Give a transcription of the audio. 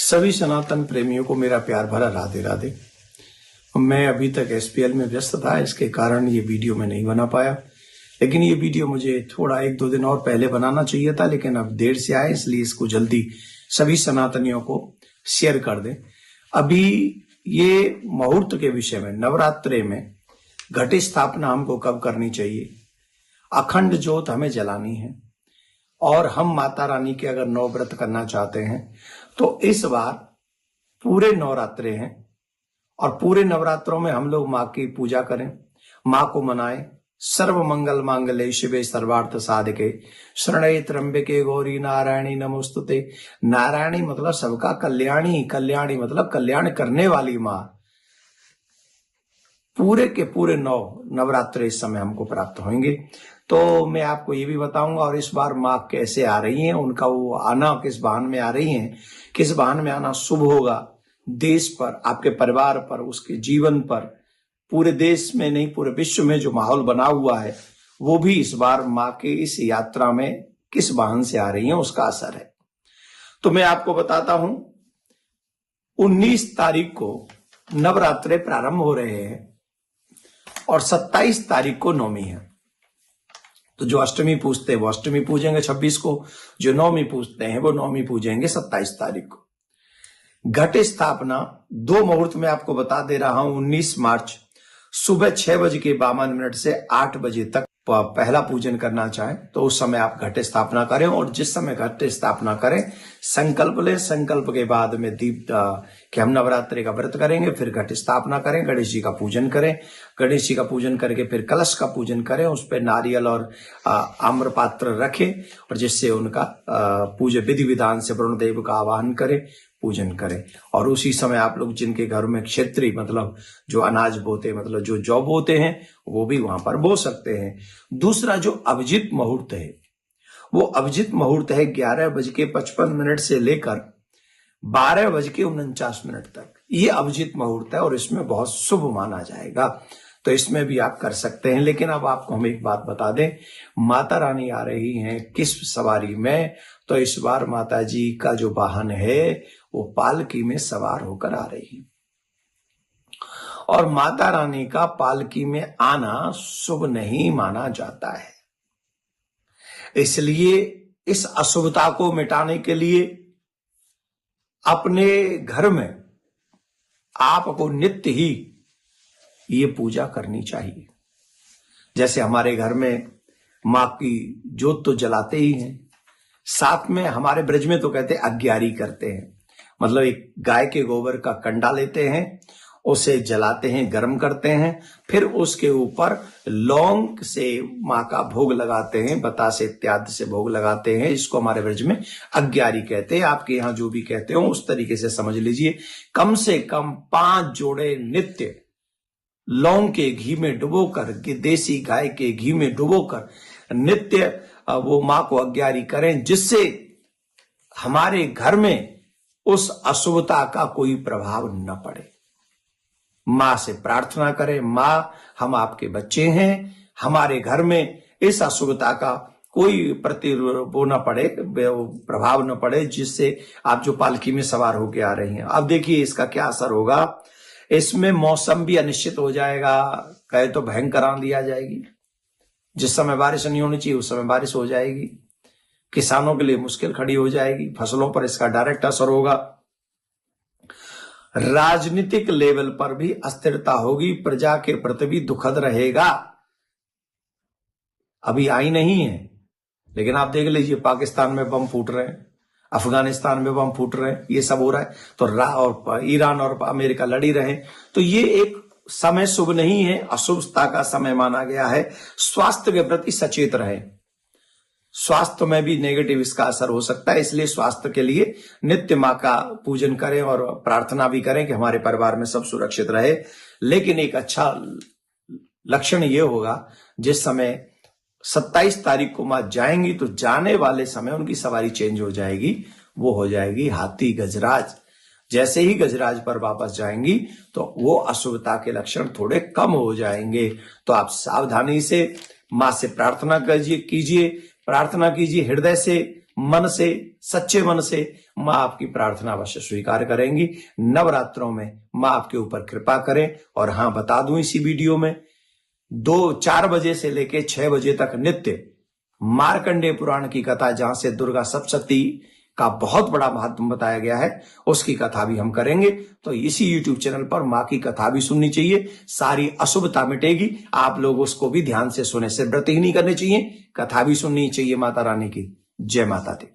सभी सनातन प्रेमियों को मेरा प्यार भरा राधे राधे। मैं अभी तक एसपीएल में व्यस्त था, इसके कारण ये वीडियो मैं नहीं बना पाया, लेकिन ये वीडियो मुझे थोड़ा 1-2 दिन और पहले बनाना चाहिए था, लेकिन अब देर से आए, इसलिए इसको जल्दी सभी सनातनियों को शेयर कर दें। अभी ये मुहूर्त के विषय में, नवरात्रे में घट स्थापना हमको कब करनी चाहिए, अखंड ज्योत हमें जलानी है, और हम माता रानी के अगर 9 व्रत करना चाहते हैं तो इस बार पूरे नवरात्रे हैं और पूरे नवरात्रों में हम लोग माँ की पूजा करें, माँ को मनाएं। सर्व मंगल मांगल्ये शिवे सर्वार्थ साधके शरण्ये त्र्यंबके गौरी नारायणी नमोस्तुते। नारायणी मतलब सबका कल्याणी, कल्याणी मतलब कल्याण करने वाली माँ। पूरे के पूरे 9 नवरात्रे इस समय हमको प्राप्त होंगे। तो मैं आपको ये भी बताऊंगा, और इस बार माँ कैसे आ रही हैं, उनका वो आना किस वाहन में आ रही हैं, किस वाहन में आना शुभ होगा देश पर, आपके परिवार पर, उसके जीवन पर, पूरे देश में नहीं पूरे विश्व में जो माहौल बना हुआ है, वो भी इस बार माँ के इस यात्रा में किस वाहन से आ रही है उसका असर है। तो मैं आपको बताता हूं, 19 तारीख को नवरात्रे प्रारंभ हो रहे हैं और 27 तारीख को नवमी है। तो जो अष्टमी पूजते हैं वो अष्टमी पूजेंगे 26 को, जो नवमी पूजते हैं वो नवमी पूजेंगे 27 तारीख को। घट स्थापना 2 मुहूर्त में आपको बता दे रहा हूं। 19 मार्च सुबह 6:52 से 8 बजे तक पहला पूजन करना चाहें तो उस समय आप घट स्थापना करें, और जिस समय घट स्थापना करें संकल्प लें। संकल्प के बाद में दीप कि हम नवरात्रि का व्रत करेंगे, फिर घट स्थापना करें, गणेश जी का पूजन करें, गणेश जी का पूजन करके फिर कलश का पूजन करें, उस पर नारियल और आम्र पात्र रखें, और जिससे उनका पूजा विधि विधान से वरुण देव का आवाहन करें, पूजन करें। और उसी समय आप लोग जिनके घर में क्षेत्रीय मतलब जो अनाज बोते, मतलब जो जौ बोते हैं, वो भी वहां पर बो सकते हैं। दूसरा जो अभिजीत मुहूर्त है, वो अभिजीत मुहूर्त है 11:55 से लेकर 12:49 तक। ये अभिजीत मुहूर्त है और इसमें बहुत शुभ माना जाएगा, तो इसमें भी आप कर सकते हैं। लेकिन अब आपको हम एक बात बता दें, माता रानी आ रही हैं किस सवारी में, तो इस बार माता जी का जो वाहन है वो पालकी में सवार होकर आ रही है, और माता रानी का पालकी में आना शुभ नहीं माना जाता है। इसलिए इस अशुभता को मिटाने के लिए अपने घर में आपको नित्य ही ये पूजा करनी चाहिए। जैसे हमारे घर में माँ की ज्योत तो जलाते ही हैं, साथ में हमारे ब्रज में तो कहते अग्यारी करते हैं, मतलब एक गाय के गोबर का कंडा लेते हैं, उसे जलाते हैं, गर्म करते हैं, फिर उसके ऊपर लौंग से माँ का भोग लगाते हैं, बतासे इत्यादि से भोग लगाते हैं। इसको हमारे ब्रज में अग्यारी कहते हैं, आपके यहाँ जो भी कहते हो उस तरीके से समझ लीजिए। कम से कम 5 जोड़े नित्य लौंग के घी में डुबोकर, देसी गाय के घी में डुबोकर नित्य वो माँ को अग्यारी करें, जिससे हमारे घर में उस अशुभता का कोई प्रभाव न पड़े। माँ से प्रार्थना करें, माँ हम आपके बच्चे हैं, हमारे घर में इस अशुभता का कोई वो न पड़े, प्रभाव न पड़े, जिससे आप जो पालकी में सवार होके आ रही हैं। अब देखिए इसका क्या असर होगा। इसमें मौसम भी अनिश्चित हो जाएगा, कहे तो भयंकर आंधी आ जाएगी, जिस समय बारिश नहीं होनी चाहिए उस समय बारिश हो जाएगी, किसानों के लिए मुश्किल खड़ी हो जाएगी, फसलों पर इसका डायरेक्ट असर होगा। राजनीतिक लेवल पर भी अस्थिरता होगी, प्रजा के प्रति भी दुखद रहेगा। अभी आई नहीं है, लेकिन आप देख लीजिए पाकिस्तान में बम फूट रहे हैं, अफगानिस्तान में बम फूट रहे हैं, ये सब हो रहा है। तो और ईरान और अमेरिका लड़ी रहे, तो ये एक समय शुभ नहीं है, अशुभता का समय माना गया है। स्वास्थ्य के प्रति सचेत रहे, स्वास्थ्य में भी नेगेटिव इसका असर हो सकता है, इसलिए स्वास्थ्य के लिए नित्य माँ का पूजन करें और प्रार्थना भी करें कि हमारे परिवार में सब सुरक्षित रहे। लेकिन एक अच्छा लक्षण ये होगा, जिस समय 27 तारीख को माँ जाएंगी तो जाने वाले समय उनकी सवारी चेंज हो जाएगी, वो हो जाएगी हाथी गजराज। जैसे ही गजराज पर वापस जाएंगी तो वो अशुभता के लक्षण थोड़े कम हो जाएंगे। तो आप सावधानी से माँ से प्रार्थना कीजिए, प्रार्थना कीजिए, हृदय से मन से, सच्चे मन से माँ आपकी प्रार्थना अवश्य स्वीकार करेंगी। नवरात्रों में माँ आपके ऊपर कृपा करें। और हाँ, बता दूं इसी वीडियो में 4 बजे से लेके 6 बजे तक नित्य मार्कंडेय पुराण की कथा, जहां से दुर्गा सप्तशती का बहुत बड़ा महत्व बताया गया है, उसकी कथा भी हम करेंगे। तो इसी YouTube चैनल पर माँ की कथा भी सुननी चाहिए, सारी अशुभता मिटेगी। आप लोग उसको भी ध्यान से सुने, सिर्फ व्रत ही नहीं करने चाहिए, कथा भी सुननी चाहिए माता रानी की। जय माता दी।